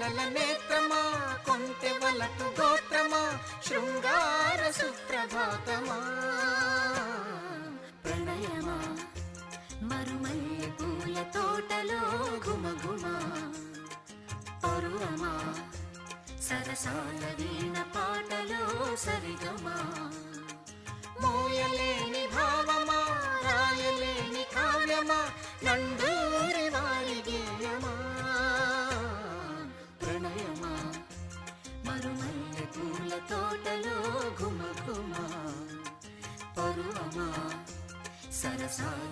కలల నేత్రమా కొంటె వలపు గోత్రమా శృంగార సుప్రభాతమా ప్రణయమా మరుమల్లె పూల తోటలో ఘుమఘుమా పరువమా సరసాల వీణ పాటలో సరిగమా మోయలేని భావమా రాయలేని కావ్యమా నందూరి వారి గేయమా ప్రణయమా మరుమల్లె పూల తోటలో ఘుమఘుమా పరువమా సరసాల